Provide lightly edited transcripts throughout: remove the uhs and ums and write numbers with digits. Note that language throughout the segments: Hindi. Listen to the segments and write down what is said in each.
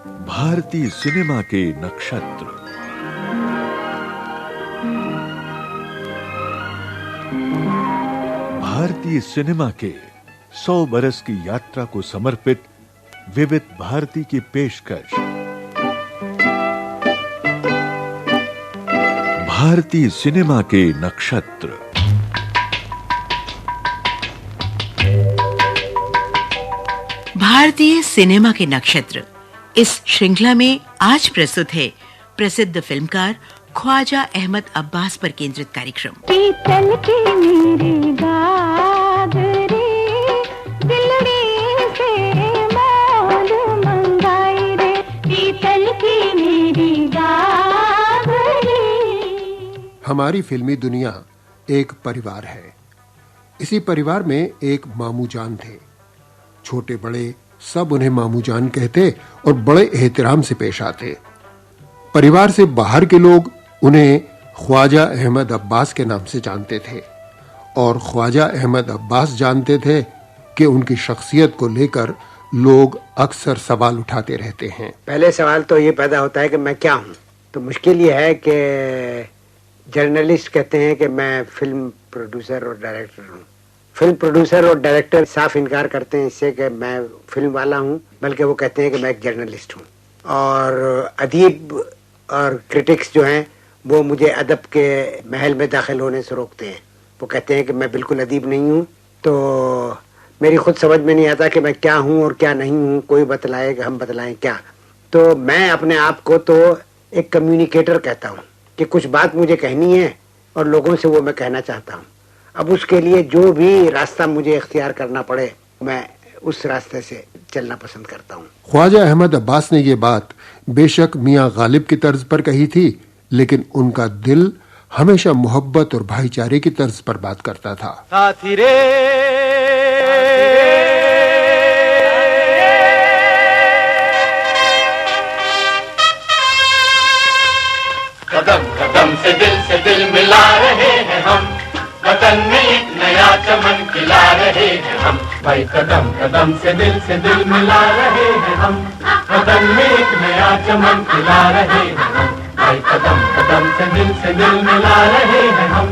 भारतीय सिनेमा के नक्षत्र। भारतीय सिनेमा के 100 बरस की यात्रा को समर्पित विविध भारती की पेशकश। भारतीय सिनेमा के नक्षत्र। भारतीय सिनेमा के नक्षत्र इस श्रृंखला में आज प्रस्तुत है प्रसिद्ध फिल्मकार ख्वाजा अहमद अब्बास पर केंद्रित कार्यक्रम। पीतल की मेरी गागरी दिलड़ी से मोल मंगाई रे, पीतल की मेरी गागरी। हमारी फिल्मी दुनिया एक परिवार है। इसी परिवार में एक मामू जान थे। छोटे बड़े सब उन्हें मामू जान कहते और बड़े एहतराम से पेश आते। परिवार से बाहर के लोग उन्हें ख्वाजा अहमद अब्बास के नाम से जानते थे और ख्वाजा अहमद अब्बास जानते थे कि उनकी शख्सियत को लेकर लोग अक्सर सवाल उठाते रहते हैं। पहले सवाल तो ये पैदा होता है कि मैं क्या हूँ। तो मुश्किल ये है कि जर्नलिस्ट कहते हैं कि मैं फिल्म प्रोड्यूसर और डायरेक्टर हूँ। फिल्म प्रोड्यूसर और डायरेक्टर साफ इनकार करते हैं इससे कि मैं फिल्म वाला हूँ, बल्कि वो कहते हैं कि मैं एक जर्नलिस्ट हूँ। और अदीब और क्रिटिक्स जो हैं वो मुझे अदब के महल में दाखिल होने से रोकते हैं। वो कहते हैं कि मैं बिल्कुल अदीब नहीं हूँ। तो मेरी खुद समझ में नहीं आता कि मैं क्या हूँ और क्या नहीं हूँ। कोई बतलाए कि हम बतलाएं क्या। तो मैं अपने आप को तो एक कम्युनिकेटर कहता हूँ कि कुछ बात मुझे कहनी है और लोगों से वो मैं कहना चाहता हूँ। अब उसके लिए जो भी रास्ता मुझे इख्तियार करना पड़े मैं उस रास्ते से चलना पसंद करता हूँ। ख्वाजा अहमद अब्बास ने ये बात बेशक मियां गालिब की तर्ज पर कही थी, लेकिन उनका दिल हमेशा मोहब्बत और भाईचारे की तर्ज पर बात करता था। साथी रे कदम कदम से दिल मिला रहे हैं हम, वतन में एक नया चमन खिला रहे हैं हम। भाई कदम कदम से दिल मिला रहे हैं हम, वतन में एक नया चमन खिला रहे हैं हम। भाई कदम कदम से दिल मिला रहे हैं हम,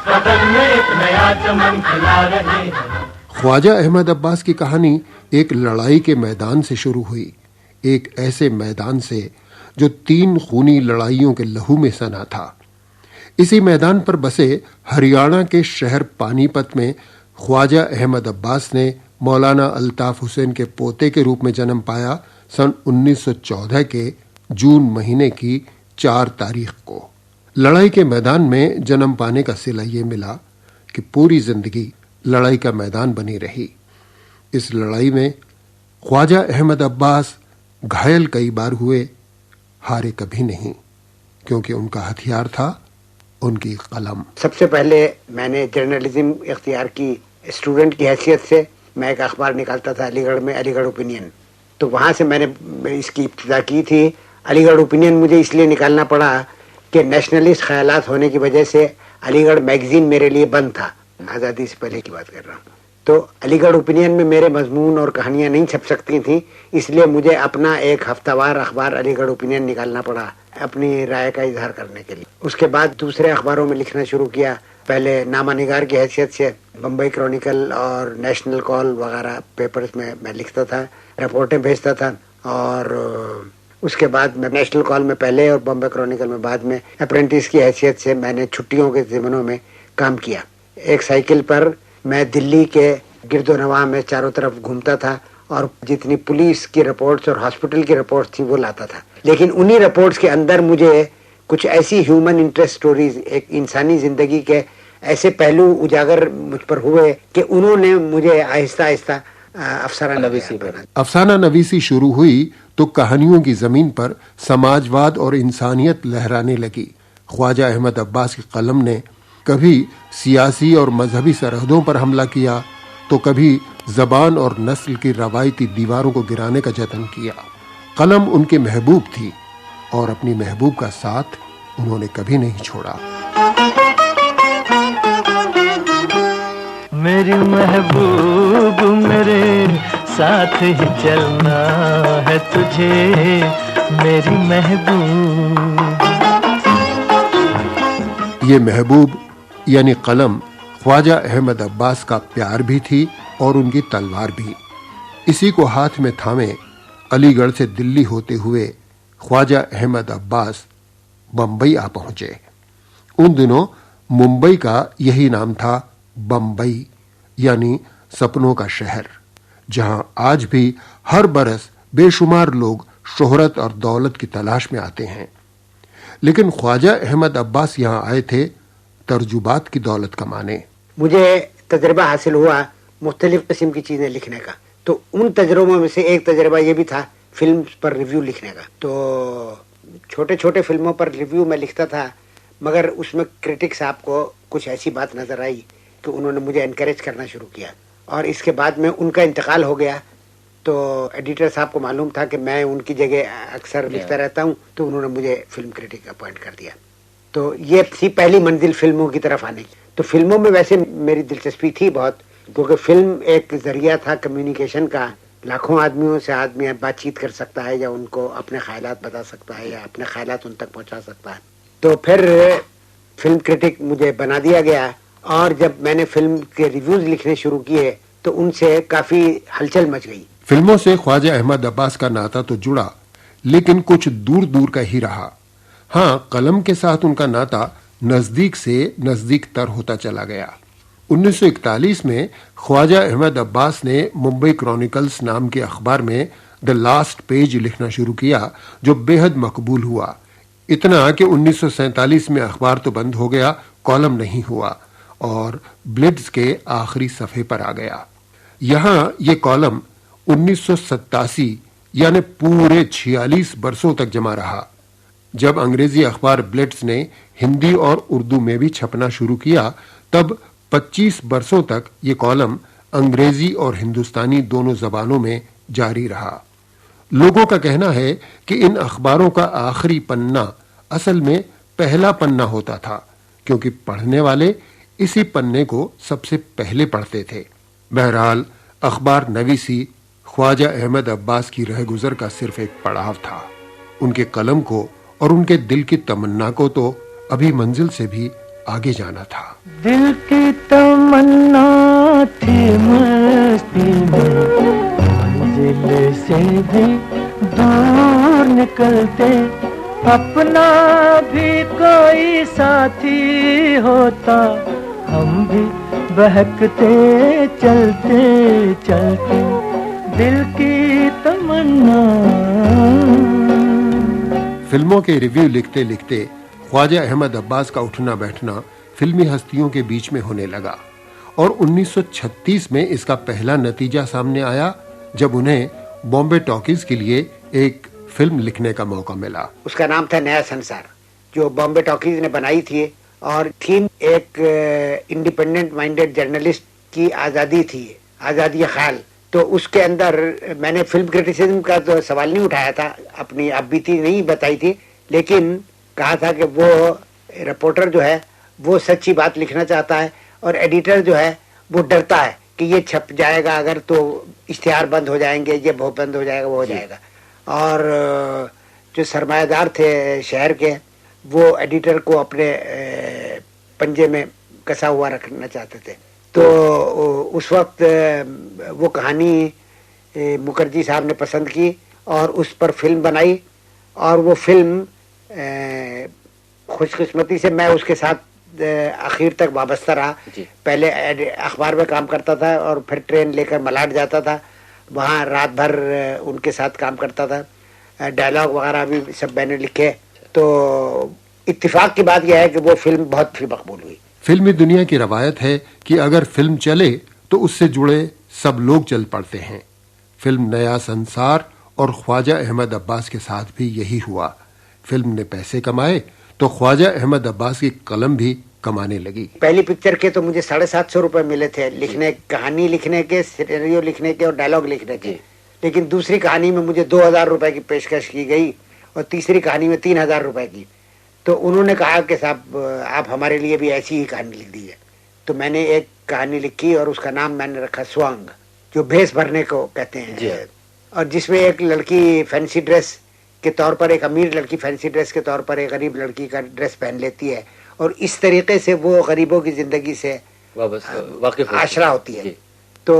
वतन में एक नया चमन खिला रहे हैं हम। ख्वाजा अहमद अब्बास की कहानी एक लड़ाई के मैदान से शुरू हुई। एक ऐसे मैदान से जो 3 खूनी लड़ाइयों के लहू में सना था। इसी मैदान पर बसे हरियाणा के शहर पानीपत में ख्वाजा अहमद अब्बास ने मौलाना अल्ताफ हुसैन के पोते के रूप में जन्म पाया सन 1914 के जून महीने की 4 तारीख को। लड़ाई के मैदान में जन्म पाने का सिला ये मिला कि पूरी जिंदगी लड़ाई का मैदान बनी रही। इस लड़ाई में ख्वाजा अहमद अब्बास घायल कई बार हुए, हारे कभी नहीं, क्योंकि उनका हथियार था उनकी कलम। सबसे पहले मैंने जर्नलिज्म इख्तियार की स्टूडेंट की हैसियत से। मैं एक अखबार निकालता था अलीगढ़ में, अलीगढ़ ओपिनियन। तो वहाँ से मैंने इसकी इब्तिदा की थी। अलीगढ़ ओपिनियन मुझे इसलिए निकालना पड़ा कि नेशनलिस्ट ख्यालात होने की वजह से अलीगढ़ मैगजीन मेरे लिए बंद था। आज़ादी से पहले की बात कर रहा हूँ। तो अलीगढ़ ओपिनियन में मेरे मजमून और कहानियाँ नहीं छप सकती थी, इसलिए मुझे अपना एक हफ्तावार अखबार अलीगढ़ ओपिनियन निकालना पड़ा अपनी राय का इजहार करने के लिए। उसके बाद दूसरे अखबारों में लिखना शुरू किया। पहले नामा निगार की हैसियत से बम्बई क्रॉनिकल और नेशनल कॉल वगैरह पेपर्स में मैं लिखता था, रिपोर्टें भेजता था। और उसके बाद मैं नेशनल कॉल में पहले और बम्बई क्रॉनिकल में बाद में अप्रेंटिस की हैसियत से मैंने छुट्टियों के ज़मानों में काम किया। एक साइकिल पर मैं दिल्ली के गिरदोनवा में चारों तरफ घूमता था और जितनी पुलिस की रिपोर्ट्स और हॉस्पिटल की रिपोर्ट्स थी वो लाता था। लेकिन उन्हीं रिपोर्ट्स के अंदर मुझे कुछ ऐसी ह्यूमन इंटरेस्ट स्टोरीज, एक इंसानी जिंदगी के ऐसे पहलू उजागर मुझ पर हुए कि उन्होंने मुझे आहिस्ता आहिस्ता अफसाना नवीसी शुरू हुई तो कहानियों की जमीन पर समाजवाद और इंसानियत लहराने लगी। ख्वाजा अहमद अब्बास की कलम ने कभी सियासी और मजहबी सरहदों पर हमला किया तो कभी जबान और नस्ल की रवायती दीवारों को गिराने का जतन किया। कलम उनके महबूब थी और अपनी महबूब का साथ उन्होंने कभी नहीं छोड़ा। मेरी महबूब मेरे साथ ही चलना है तुझे मेरी महबूब। ये महबूब यानी कलम ख्वाजा अहमद अब्बास का प्यार भी थी और उनकी तलवार भी। इसी को हाथ में थामे अलीगढ़ से दिल्ली होते हुए ख्वाजा अहमद अब्बास बंबई आ पहुंचे। उन दिनों मुंबई का यही नाम था, बंबई यानी सपनों का शहर, जहां आज भी हर बरस बेशुमार लोग शोहरत और दौलत की तलाश में आते हैं। लेकिन ख्वाजा अहमद अब्बास यहां आए थे तर्जुबात की दौलत कमाने। मुझे तजर्बा हासिल हुआ मुख्तलिफ किस्म की चीजें लिखने का। तो उन तजर्बों में से एक तजर्बा ये भी था फिल्म पर रिव्यू लिखने का। तो छोटे छोटे फिल्मों पर रिव्यू मैं लिखता था, मगर उसमें क्रिटिक साहब को कुछ ऐसी बात नजर आई कि उन्होंने मुझे एनकरेज करना शुरू किया। और इसके बाद में उनका इंतकाल हो गया, तो एडिटर साहब को मालूम था कि मैं उनकी जगह अक्सर लिखता रहता हूँ, तो उन्होंने मुझे फिल्म क्रिटिक अपॉइंट कर दिया। तो ये थी पहली मंजिल फिल्मों की तरफ आने की। तो फिल्मों में वैसे मेरी दिलचस्पी थी बहुत, क्योंकि फिल्म एक जरिया था कम्युनिकेशन का। लाखों आदमियों से आदमी बातचीत कर सकता है, या उनको अपने ख्यालात बता सकता है, या अपने ख्यालात उन तक पहुंचा सकता है। तो फिर फिल्म क्रिटिक मुझे बना दिया गया, और जब मैंने फिल्म के रिव्यूज लिखने शुरू किए तो उनसे काफी हलचल मच गई। फिल्मों से ख्वाजा अहमद अब्बास का नाता तो जुड़ा, लेकिन कुछ दूर दूर का ही रहा। हाँ, कलम के साथ उनका नाता नजदीक से नजदीक तर होता चला गया। 1941 में ख्वाजा अहमद अब्बास ने मुंबई क्रॉनिकल्स नाम के अखबार में द लास्ट पेज लिखना शुरू किया, जो बेहद मकबूल हुआ। इतना कि 1947 में अखबार तो बंद हो गया, कॉलम नहीं हुआ और ब्लिट्ज के आखिरी सफ़े पर आ गया। यहां ये कॉलम 1987 यानी पूरे 46 बरसों तक जमा रहा। जब अंग्रेजी अखबार ब्लिट्ज ने हिंदी और उर्दू में भी छपना शुरू किया, तब 25 बरसों तक ये कॉलम अंग्रेजी और हिंदुस्तानी दोनों जबानों में जारी रहा। लोगों का कहना है कि इन अखबारों का आखिरी पन्ना असल में पहला पन्ना होता था, क्योंकि पढ़ने वाले इसी पन्ने को सबसे पहले पढ़ते थे। बहरहाल अखबार नवीसी ख्वाजा अहमद अब्बास की रहगुजर का सिर्फ एक पड़ाव था। उनके कलम को और उनके दिल की तमन्ना को तो अभी मंजिल से भी आगे जाना था। दिल की तमन्ना थी मस्ती में, मंजिल से भी दूर निकलते, अपना भी कोई साथी होता, हम भी बहकते चलते चलते, दिल की तमन्ना। फिल्मों के रिव्यू लिखते लिखते ख्वाजा अहमद अब्बास का उठना बैठना फिल्मी हस्तियों के बीच में होने लगा, और 1936 में इसका पहला नतीजा सामने आया, जब उन्हें बॉम्बे टॉकीज के लिए एक फिल्म लिखने का मौका मिला। उसका नाम था नया संसार, जो बॉम्बे टॉकीज ने बनाई थी, और थीम एक इंडिपेंडेंट माइंडेड जर्नलिस्ट की आज़ादी थी, आज़ादी ख्याल। तो उसके अंदर मैंने फिल्म क्रिटिसिज्म का तो सवाल नहीं उठाया था, अपनी आप बीती नहीं बताई थी, लेकिन कहा था कि वो रिपोर्टर जो है वो सच्ची बात लिखना चाहता है, और एडिटर जो है वो डरता है कि ये छप जाएगा अगर तो इश्तिहार बंद हो जाएंगे, ये बहुत बंद हो जाएगा, वो हो जाएगा। और जो सरमायादार थे शहर के, वो एडिटर को अपने पंजे में कसा हुआ रखना चाहते थे। तो उस वक्त वो कहानी मुखर्जी साहब ने पसंद की और उस पर फिल्म बनाई, और वो फिल्म खुशकिस्मती से मैं उसके साथ आखिर तक वाबस्ता रहा। पहले अखबार में काम करता था और फिर ट्रेन लेकर मलाड जाता था, वहाँ रात भर उनके साथ काम करता था। डायलॉग वगैरह भी सब मैंने लिखे। तो इत्तेफाक की बात यह है कि वो फिल्म बहुत ही मकबूल हुई। फिल्मी दुनिया की रवायत है कि अगर फिल्म चले तो उससे जुड़े सब लोग चल पड़ते हैं। फिल्म नया संसार और ख्वाजा अहमद अब्बास के साथ भी यही हुआ। फिल्म ने पैसे कमाए तो ख्वाजा अहमद अब्बास की कलम भी कमाने लगी। पहली पिक्चर के तो मुझे 750 रुपए मिले थे लिखने, कहानी लिखने के, सिनेरियो लिखने के और डायलॉग लिखने के। लेकिन दूसरी कहानी में मुझे 2000 रुपए की पेशकश की गई और तीसरी कहानी में 3000 रुपए की। तो उन्होंने कहा कि साहब आप हमारे लिए भी ऐसी ही कहानी लिख दीजिए। तो मैंने एक कहानी लिखी और उसका नाम मैंने रखा स्वांग, जो भेस भरने को कहते जी। हैं, और जिसमें एक लड़की फैंसी ड्रेस के तौर पर, एक अमीर लड़की फैंसी ड्रेस के तौर पर एक गरीब लड़की का ड्रेस पहन लेती है, और इस तरीके से वो गरीबों की जिंदगी से वाकिफ आशरा होती है। जी। तो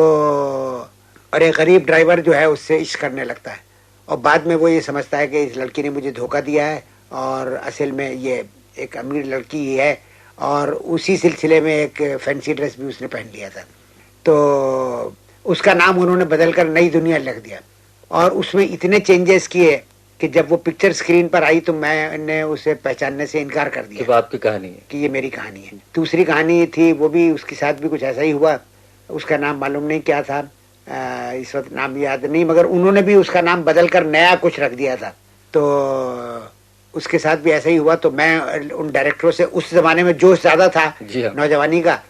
और एक गरीब ड्राइवर जो है उससे इश्क करने लगता है, और बाद में वो ये समझता है कि इस लड़की ने मुझे धोखा दिया है और असल में ये एक अमीर लड़की ही है, और उसी सिलसिले में एक फैंसी ड्रेस भी उसने पहन लिया था। तो उसका नाम उन्होंने बदलकर नई दुनिया लिख दिया, और उसमें इतने चेंजेस किए कि जब वो पिक्चर स्क्रीन पर आई तो मैंने उसे पहचानने से इनकार कर दिया कि आपकी कहानी है, कि ये मेरी कहानी है। दूसरी कहानी थी, वो भी उसके साथ भी कुछ ऐसा ही हुआ। उसका नाम मालूम नहीं क्या था, इस वक्त नाम याद नहीं, मगर उन्होंने भी उसका नाम बदलकर नया कुछ रख दिया था। तो उसके साथ भी ऐसा ही हुआ। तो मैं उन डायरेक्टरों से, उस जमाने में जोश ज्यादा था नौजवानी का,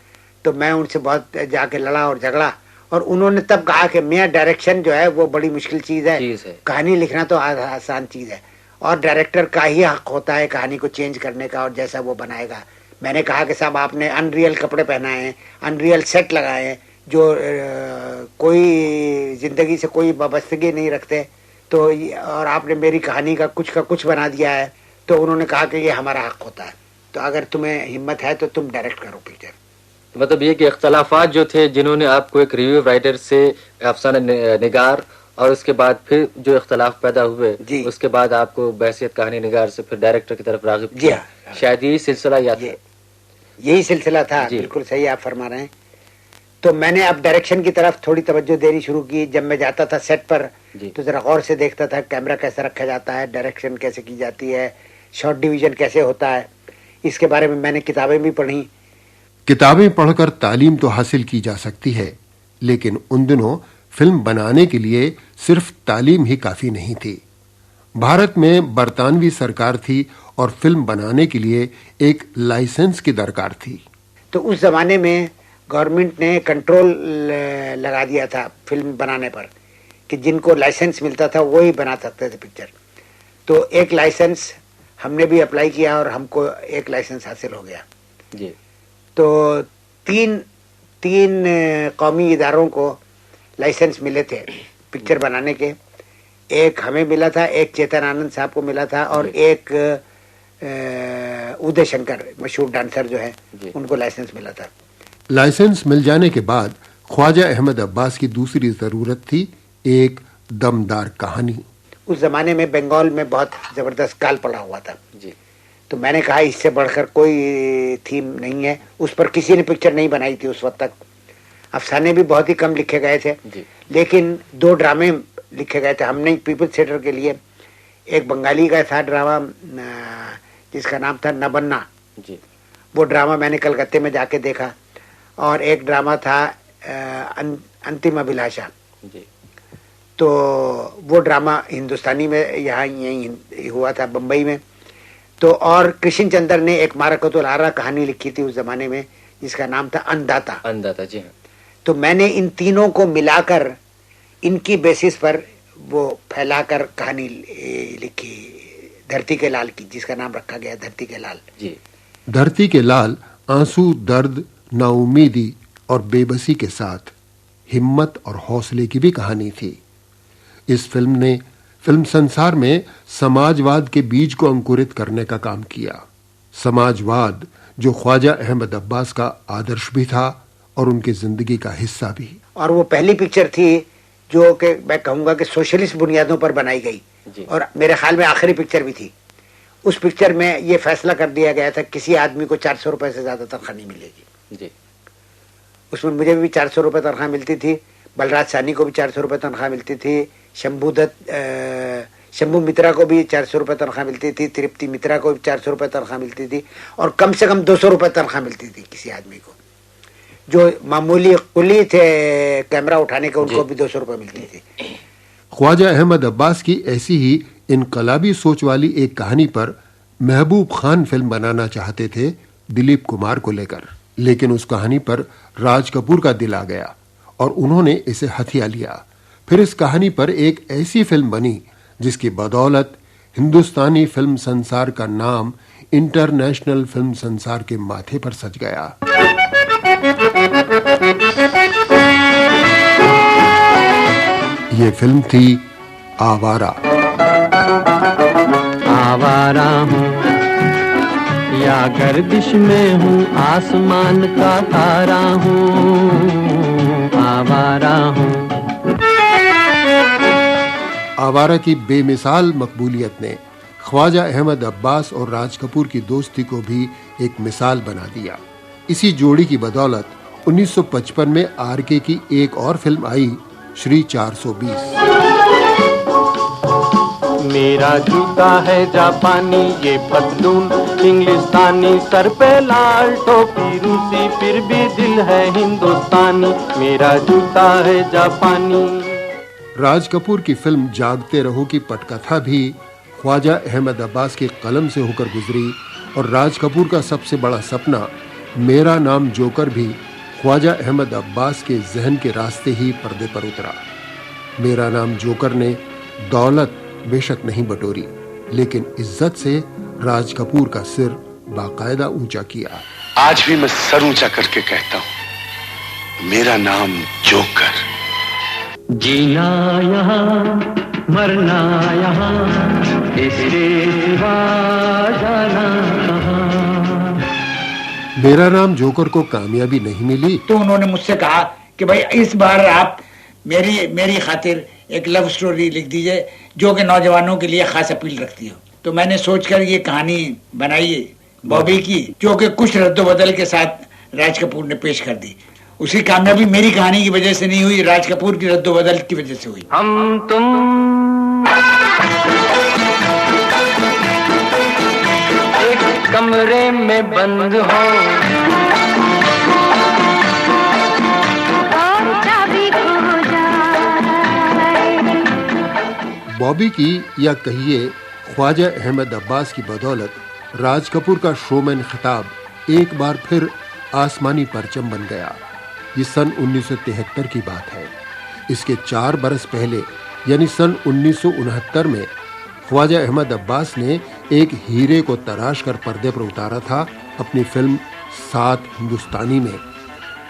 तो मैं उनसे बहुत जाके लड़ा और झगड़ा, और उन्होंने तब कहा कि मियां डायरेक्शन जो है वो बड़ी मुश्किल चीज है, कहानी लिखना तो आसान चीज है, और डायरेक्टर का ही हक होता है कहानी को चेंज करने का और जैसा वो बनाएगा। मैंने कहा कि साहब आपने अनरियल कपड़े पहनाए हैं, अनरियल सेट लगाए हैं, जो कोई जिंदगी से कोई वाबस्तगी नहीं रखते, तो और आपने मेरी कहानी का कुछ बना दिया है। तो उन्होंने कहा कि ये हमारा हक होता है, तो अगर तुम्हें हिम्मत है तो तुम डायरेक्ट करो पिक्चर। तो मतलब ये कि इख्तलाफात जो थे, जिन्होंने आपको एक रिव्यू राइटर से अफसाना निगार, और उसके बाद फिर जो इख्तलाफ पैदा हुए, उसके बाद आपको बहसियत कहानी निगार से फिर डायरेक्टर की तरफ राग़िब किया। शायद यही सिलसिला यही सिलसिला था। बिल्कुल सही आप फरमा रहे हैं। तो मैंने अब डायरेक्शन की तरफ थोड़ी तवज्जो देनी शुरू की। जब मैं जाता था सेट पर तो जरा गौर से देखता था कैमरा कैसे रखा जाता है, डायरेक्शन कैसे की जाती है, शॉट डिवीजन कैसे होता है, इसके बारे में मैंने किताबें भी पढ़ी। किताबें पढ़कर तालीम तो हासिल की जा सकती है, लेकिन उन दिनों फिल्म बनाने के लिए सिर्फ तालीम ही काफी नहीं थी। भारत में बरतानवी सरकार थी और फिल्म बनाने के लिए एक लाइसेंस की दरकार थी। तो उस जमाने में गवर्नमेंट ने कंट्रोल लगा दिया था फिल्म बनाने पर, कि जिनको लाइसेंस मिलता था वो ही बना सकते थे पिक्चर। तो एक लाइसेंस हमने भी अप्लाई किया और हमको एक लाइसेंस हासिल हो गया जी। तो तीन कौमी इदारों को लाइसेंस मिले थे पिक्चर बनाने के। एक हमें मिला था, एक चेतन आनंद साहब को मिला था, और एक उदय शंकर मशहूर डांसर जो है उनको लाइसेंस मिला था। लाइसेंस मिल जाने के बाद ख्वाजा अहमद अब्बास की दूसरी जरूरत थी एक दमदार कहानी। उस जमाने में बंगाल में बहुत जबरदस्त काल पड़ा हुआ था जी। तो मैंने कहा इससे बढ़कर कोई थीम नहीं है। उस पर किसी ने पिक्चर नहीं बनाई थी उस वक्त तक। अफसाने भी बहुत ही कम लिखे गए थे, लेकिन 2 ड्रामे लिखे गए थे हमने पीपल्स थिएटर के लिए। एक बंगाली का था ड्रामा जिसका नाम था नबन्ना जी। वो ड्रामा मैंने कलकत्ते में जाके देखा, और एक ड्रामा था अंतिम अभिलाषा जी। तो वो ड्रामा हिंदुस्तानी में यहाँ यही हुआ था बम्बई में। तो और कृष्ण चंद्र ने एक मारकतुल आरा कहानी लिखी थी उस जमाने में जिसका नाम था अन्नदाता जी हाँ। तो मैंने इन तीनों को मिलाकर इनकी बेसिस पर वो फैलाकर कहानी लिखी धरती के लाल की, जिसका नाम रखा गया धरती के लाल जी। धरती के लाल आंसू, दर्द, नाउमीदी और बेबसी के साथ हिम्मत और हौसले की भी कहानी थी। इस फिल्म ने फिल्म संसार में समाजवाद के बीज को अंकुरित करने का काम किया। समाजवाद जो ख्वाजा अहमद अब्बास का आदर्श भी था और उनकी जिंदगी का हिस्सा भी। और वो पहली पिक्चर थी जो कि मैं कहूंगा कि सोशलिस्ट बुनियादों पर बनाई गई, और मेरे ख्याल में आखिरी पिक्चर भी थी। उस पिक्चर में ये फैसला कर दिया गया था किसी आदमी को 400 रुपए से ज्यादा तनख्वाह नहीं मिलेगी जी। उसमें मुझे भी 400 रुपए तनख्वाह मिलती थी, बलराज सानी को भी 400 रुपए तनख्वाह मिलती थी, शंभू मित्रा को भी 400 रुपए तनख्वाह मिलती थी, तृप्ति मित्रा को भी 400 रुपए तनख्वाह मिलती थी, और कम से कम 200 रुपए तनख्वाह मिलती थी किसी आदमी को। जो मामूली कुली थे कैमरा उठाने के उनको भी 200 रुपए मिलती थी। ख्वाजा अहमद अब्बास की ऐसी ही इनकलाबी सोच वाली एक कहानी पर महबूब खान फिल्म बनाना चाहते थे दिलीप कुमार को लेकर, लेकिन उस कहानी पर राज कपूर का दिल आ गया और उन्होंने इसे हथिया लिया। फिर इस कहानी पर एक ऐसी फिल्म बनी जिसकी बदौलत हिंदुस्तानी फिल्म संसार का नाम इंटरनेशनल फिल्म संसार के माथे पर सज गया। ये फिल्म थी आवारा। आवारा हूँ या गर्दिश में हूँ, आसमान का तारा हूँ, आवारा हूँ। आवारा की बेमिसाल मकबूलियत ने ख्वाजा अहमद अब्बास और राज कपूर की दोस्ती को भी एक मिसाल बना दिया। इसी जोड़ी की बदौलत 1955 में आरके की एक और फिल्म आई, श्री 420। मेरा जूता है जापानी, ये पतलून इंग्लिस्तानी, सर पे लाल टोपी रूसी, फिर भी दिल है हिंदुस्तानी, मेरा जूता है जापानी। राज कपूर की फिल्म जागते रहो की पटकथा भी ख्वाजा अहमद अब्बास के कलम से होकर गुजरी और राज कपूर का सबसे बड़ा सपना मेरा नाम जोकर भी ख्वाजा अहमद अब्बास के जहन के रास्ते ही पर्दे पर उतरा। मेरा नाम जोकर ने दौलत बेशक नहीं बटोरी, लेकिन इज्जत से राज कपूर का सिर बाकायदा ऊंचा किया। आज भी मैं सर ऊंचा करके कहता हूं, मेरा नाम जोकर। जीना यहाँ मरना यहाँ, इसके सिवा जाना कहाँ। मेरा नाम जोकर को कामयाबी नहीं मिली तो उन्होंने मुझसे कहा कि भाई इस बार आप मेरी खातिर एक लव स्टोरी लिख दीजिए जो कि नौजवानों के लिए खास अपील रखती हो। तो मैंने सोचकर ये कहानी बनाई बॉबी की, जो कि कुछ रद्दोबदल के साथ राज कपूर ने पेश कर दी। उसकी कामयाबी मेरी कहानी की वजह से नहीं हुई, राज कपूर की रद्दोबदल की वजह से हुई। हम तुम एक कमरे में बंद हो, बॉबी की या कहिए ख्वाजा अहमद अब्बास की बदौलत राज कपूर का शोमैन खिताब एक बार फिर आसमानी परचम बन गया। ये सन 1973 की बात है। इसके 4 बरस पहले यानी सन 1969 में ख्वाजा अहमद अब्बास ने एक हीरे को तराश कर पर्दे पर उतारा था अपनी फिल्म 7 हिंदुस्तानी में,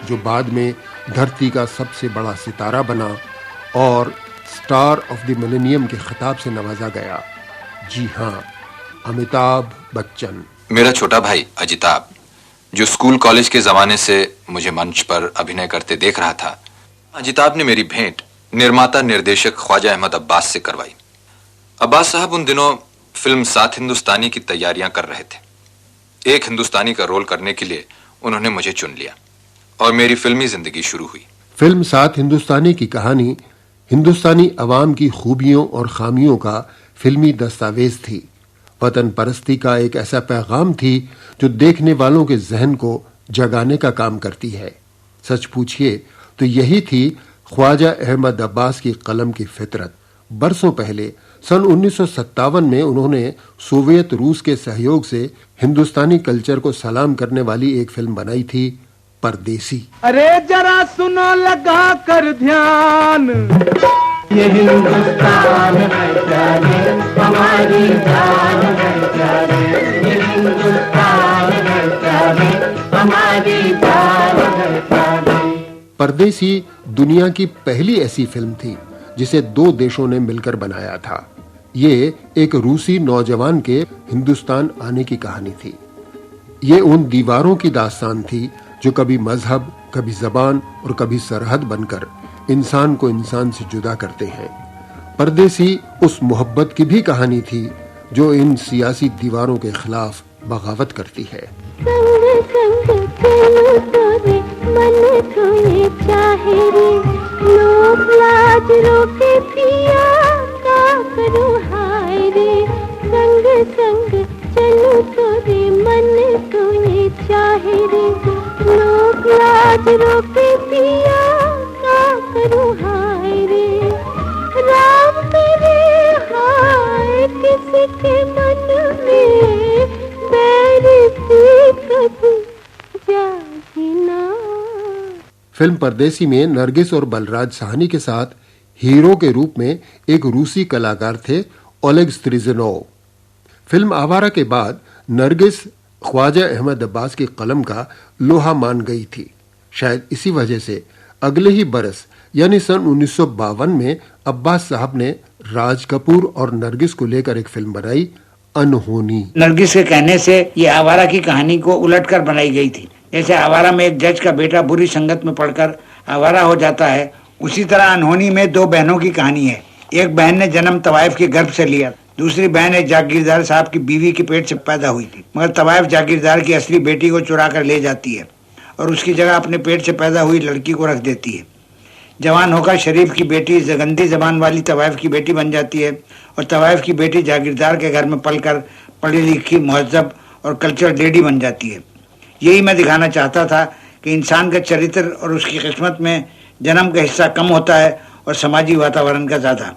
जो बाद में धरती का सबसे बड़ा सितारा बना और स्टार ऑफ द मिलेनियम के खिताब से नवाजा गया। जी हाँ, अमिताभ बच्चन। मेरा छोटा भाई अजिताभ, जो स्कूल कॉलेज के जमाने से मुझे मंच पर अभिनय करते देख रहा था, अजिताभ ने मेरी भेंट निर्माता निर्देशक ख्वाजा अहमद अब्बास से करवाई। अब्बास साहब उन दिनों फिल्म 7 हिंदुस्तानी की तैयारियां कर रहे थे। एक हिंदुस्तानी का रोल करने के लिए उन्होंने मुझे चुन लिया और मेरी फिल्मी जिंदगी शुरू हुई। फिल्म 7 हिंदुस्तानी की कहानी हिंदुस्तानी अवाम की खूबियों और खामियों का फिल्मी दस्तावेज थी। वतन परस्ती का एक ऐसा पैगाम थी जो देखने वालों के जहन को जगाने का काम करती है। सच पूछिए तो यही थी ख्वाजा अहमद अब्बास की कलम की फितरत। बरसों पहले सन 1957 में उन्होंने सोवियत रूस के सहयोग से हिंदुस्तानी कल्चर को सलाम करने वाली एक फिल्म बनाई थी, परदेसी। अरे जरा सुनो लगा कर ध्यान, ये हिंदुस्तान है प्यारे, हमारी जान है प्यारे, ये हिंदुस्तान है प्यारे, हमारी जान है प्यारे। परदेसी दुनिया की पहली ऐसी फिल्म थी जिसे 2 देशों ने मिलकर बनाया था। ये एक रूसी नौजवान के हिंदुस्तान आने की कहानी थी। ये उन दीवारों की दास्तान थी जो कभी मजहब, कभी जबान और कभी सरहद बनकर इंसान को इंसान से जुदा करते हैं। परदेसी उस मोहब्बत की भी कहानी थी जो इन सियासी दीवारों के खिलाफ बगावत करती है। संग संग चलो तोरे मन थोड़े चाहे रे, लोग लाज रोके पिया का करूं हाय रे। संग संग चलो तोरे मन थोड़े चाहे रे, लोग लाज रोके पिया का करूं हाय रे। राम करे हाय किसके मन में बैर से कभी जागे ना। फिल्म परदेसी में नरगिस और बलराज साहनी के साथ हीरो के रूप में एक रूसी कलाकार थे, ओलेग स्त्रिजनोव। फिल्म आवारा के बाद नरगिस ख्वाजा अहमद अब्बास की कलम का लोहा मान गई थी। शायद इसी वजह से अगले ही बरस यानी सन 1952 में अब्बास साहब ने राज कपूर और नरगिस को लेकर एक फिल्म बनाई, अनहोनी। नरगिस के कहने से ये आवारा की कहानी को उलटकर बनाई गई थी। जैसे आवारा में एक जज का बेटा बुरी संगत में पड़कर आवारा हो जाता है, उसी तरह अनहोनी में दो बहनों की कहानी है। एक बहन ने जन्म तवाइफ के गर्भ से लिया, दूसरी बहन एक जागीरदार साहब की बीवी के पेट से पैदा हुई थी, मगर तवाइफ जागीरदार की असली बेटी को चुरा कर ले जाती है और उसकी जगह अपने पेट से पैदा हुई लड़की को रख देती है। जवान होकर शरीफ की बेटी गंदी जबान वाली तवाइफ की बेटी बन जाती है और तवाइफ की बेटी जागीरदार के घर में पलकर पढ़ी लिखी, मुहज्जब और कल्चर लेडी बन जाती है। यही मैं दिखाना चाहता था कि इंसान का चरित्र और उसकी किस्मत में जन्म का हिस्सा कम होता है और समाजी वातावरण का ज्यादा।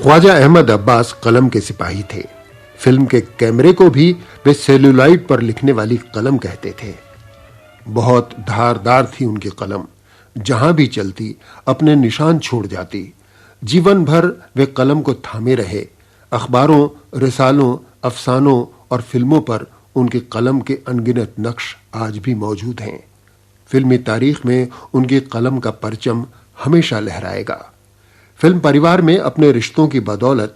ख्वाजा अहमद अब्बास कलम के सिपाही थे। फिल्म के कैमरे को भी वे सेलुलाइड पर लिखने वाली कलम कहते थे। बहुत धारदार थी उनकी कलम, जहां भी चलती अपने निशान छोड़ जाती। जीवन भर वे कलम को थामे रहे। अखबारों, रिसालों, अफसानों और फिल्मों पर उनकी कलम के अनगिनत नक्श आज भी मौजूद हैं। फिल्मी तारीख में उनकी कलम का परचम हमेशा लहराएगा। फिल्म परिवार में अपने रिश्तों की बदौलत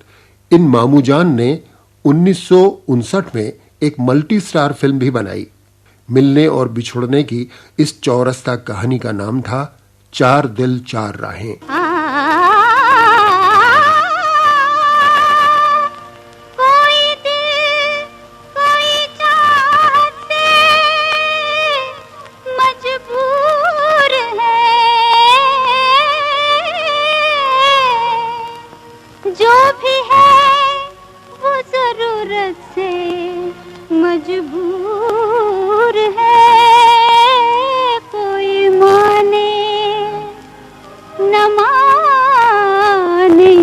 इन मामूजान ने 1959 में एक मल्टी स्टार फिल्म भी बनाई। मिलने और बिछुड़ने की इस चौरस्ता कहानी का नाम था चार दिल चार राहें। मजबूर है, कोई माने न माने,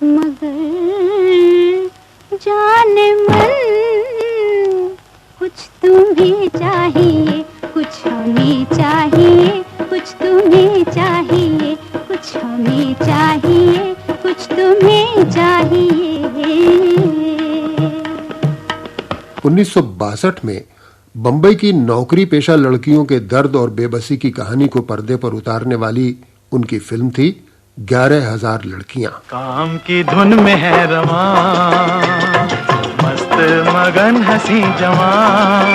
मगर जाने मन कुछ तुम्हें चाहिए, कुछ हमें चाहिए, कुछ तुम्हें चाहिए, कुछ हमें चाहिए, कुछ तुम्हें चाहिए। 1962 में बंबई की नौकरी पेशा लड़कियों के दर्द और बेबसी की कहानी को पर्दे पर उतारने वाली उनकी फिल्म थी 11,000 लड़कियां। काम की धुन में है रवा, मस्त मगन हंसी जवां,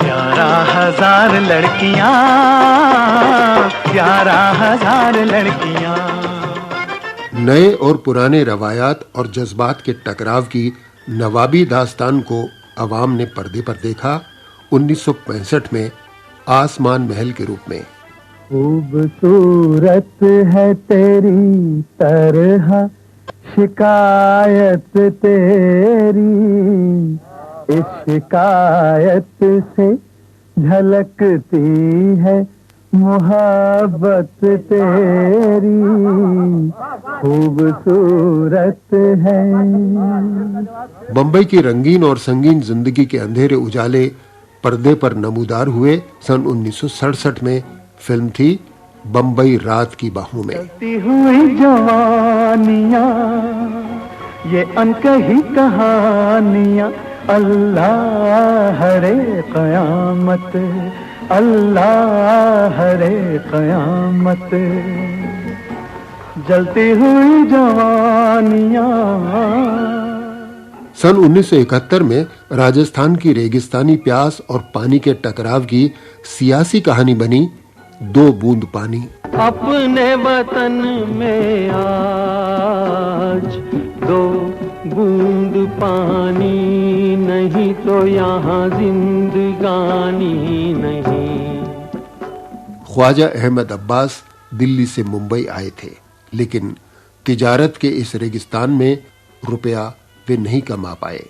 11,000 लड़कियां, 11,000 लड़कियां। नए और पुराने रवायात और जज्बात के टकराव की नवाबी दास्तान को अवाम ने पर्दे पर देखा 1965 में आसमान महल के रूप में। खूबसूरत है तेरी तरह शिकायत तेरी, इस शिकायत से झलकती है मोहब्बत तेरी, खूबसूरत है। बंबई की रंगीन और संगीन जिंदगी के अंधेरे उजाले पर्दे पर नमूदार हुए सन 1967 में फिल्म थी बंबई रात की बाहों में। चलती हुई जवानियां, ये अनकही कहानियां, अल्लाह हरे कयामत, अल्लाह हरे कयामत, जलती हुई जवानियां। सन 1971 में राजस्थान की रेगिस्तानी प्यास और पानी के टकराव की सियासी कहानी बनी दो बूंद पानी। अपने वतन में आज दो बूंद पानी नहीं तो यहाँ जिंदगानी नहीं। ख्वाजा अहमद अब्बास दिल्ली से मुंबई आए थे, लेकिन तिजारत के इस रेगिस्तान में रुपया वे नहीं कमा पाए।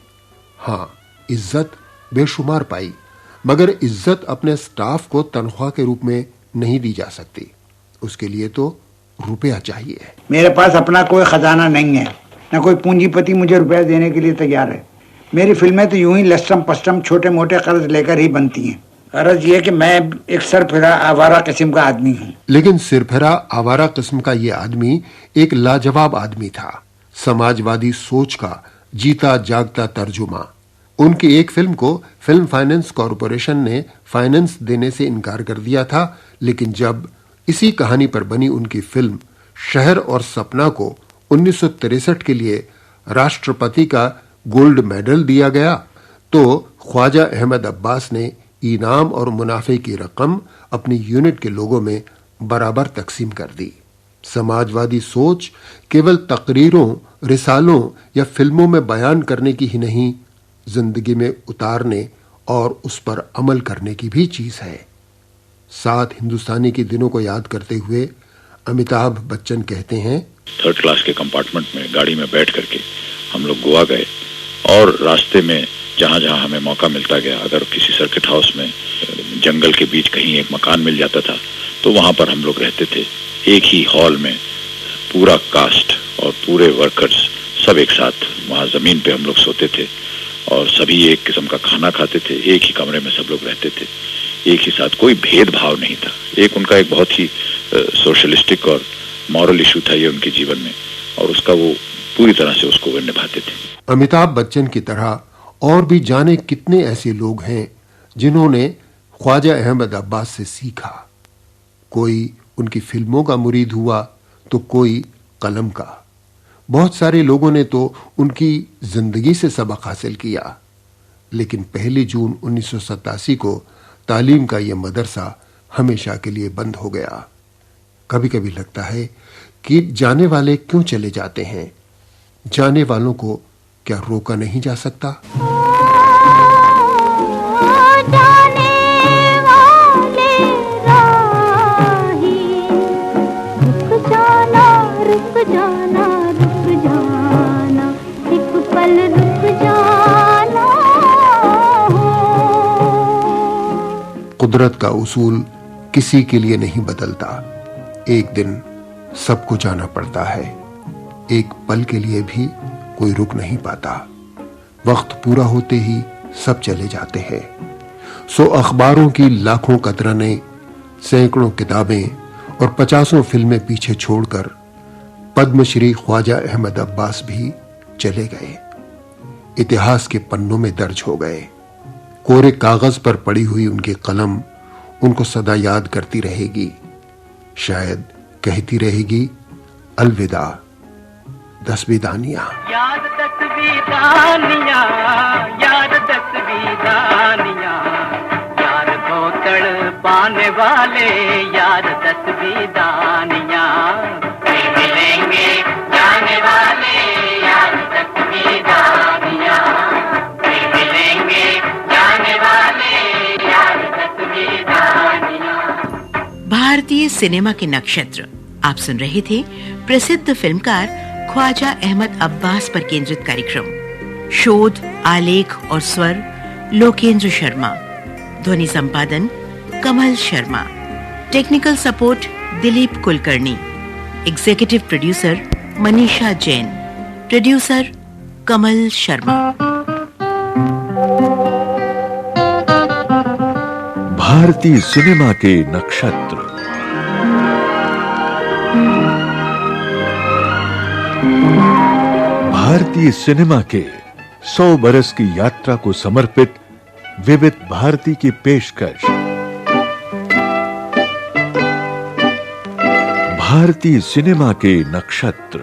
हाँ, इज्जत बेशुमार पाई, मगर इज्जत अपने स्टाफ को तनख्वाह के रूप में नहीं दी जा सकती, उसके लिए तो रुपया चाहिए। मेरे पास अपना कोई खजाना नहीं है, न कोई पूंजीपति मुझे रुपया देने के लिए तैयार है। मेरी फिल्में तो यूं ही लस्टम पस्टम छोटे मोटे कर्ज लेकर ही बनती हैं। अर्ज ये कि मैं एक सरफिरा आवारा किस्म का आदमी हूँ। लेकिन सिरफिरा आवारा किस्म का ये आदमी एक लाजवाब आदमी था, समाजवादी सोच का जीता जागता तर्जुमा। उनकी एक फिल्म को फिल्म फाइनेंस कॉरपोरेशन ने फाइनेंस देने से इनकार कर दिया था, लेकिन जब इसी कहानी पर बनी उनकी फिल्म शहर और सपना को 1963 के लिए राष्ट्रपति का गोल्ड मेडल दिया गया, तो ख्वाजा अहमद अब्बास ने इनाम और मुनाफे की रकम अपनी यूनिट के लोगों में बराबर तकसीम कर दी। समाजवादी सोच केवल तकरीरों, रिसालों या फिल्मों में बयान करने की ही नहीं, जिंदगी में उतारने और उस पर अमल करने की भी चीज है। 7 हिंदुस्तानी के दिनों को याद करते हुए अमिताभ बच्चन कहते हैं, 3rd क्लास के कंपार्टमेंट में गाड़ी में बैठ करके हम लोग गोवा गए और रास्ते में जहां जहां हमें मौका मिलता गया, अगर किसी सर्किट हाउस में जंगल के बीच कहीं एक मकान मिल जाता था तो वहां पर हम लोग रहते थे। एक ही हॉल में पूरा कास्ट और पूरे वर्कर्स सब एक साथ वहां जमीन पे हम लोग सोते थे और सभी एक किस्म का खाना खाते थे। एक ही कमरे में सब लोग रहते थे, एक ही साथ, कोई भेदभाव नहीं था। एक उनका एक बहुत ही सोशलिस्टिक और मॉरल इशू था ये उनके जीवन में, और उसका वो पूरी तरह से उसको वो निभाते थे। अमिताभ बच्चन की तरह और भी जाने कितने ऐसे लोग हैं जिन्होंने ख्वाजा अहमद अब्बास से सीखा। कोई उनकी फिल्मों का मुरीद हुआ तो कोई कलम का। बहुत सारे लोगों ने तो उनकी जिंदगी से सबक हासिल किया। लेकिन 1 जून 1987 को तालीम का यह मदरसा हमेशा के लिए बंद हो गया। कभी कभी लगता है कि जाने वाले क्यों चले जाते हैं, जाने वालों को क्या रोका नहीं जा सकता? कुदरत का उसूल किसी के लिए नहीं बदलता। एक दिन सबको जाना पड़ता है, एक पल के लिए भी कोई रुक नहीं पाता। वक्त पूरा होते ही सब चले जाते हैं। सो अखबारों की लाखों कतरनें, सैकड़ों किताबें और 50 फिल्में पीछे छोड़कर पद्मश्री ख्वाजा अहमद अब्बास भी चले गए, इतिहास के पन्नों में दर्ज हो गए। कोरे कागज पर पड़ी हुई उनकी कलम उनको सदा याद करती रहेगी, शायद कहती रहेगी, अलविदा दसवीदानिया। याद दसवीदानिया, याद दसवीदानिया, यार को तड़पाने वाले याद दसवीदानिया, मिलेंगे जाने वाले याद दसवीदानिया, मिलेंगे जाने वाले याद दसवीदानिया। भारतीय सिनेमा के नक्षत्र आप सुन रहे थे प्रसिद्ध फिल्मकार ख्वाजा अहमद अब्बास पर केंद्रित कार्यक्रम। शोध, आलेख और स्वर लोकेंद्र शर्मा, ध्वनि संपादन Kamal Sharma, technical support Dilip Kulkarni, executive producer Manisha Jain, producer Kamal Sharma. भारतीय सिनेमा के नक्षत्र। भारतीय सिनेमा के 100 बरस की यात्रा को समर्पित विविध भारती की पेशकश। भारतीय सिनेमा के नक्षत्र।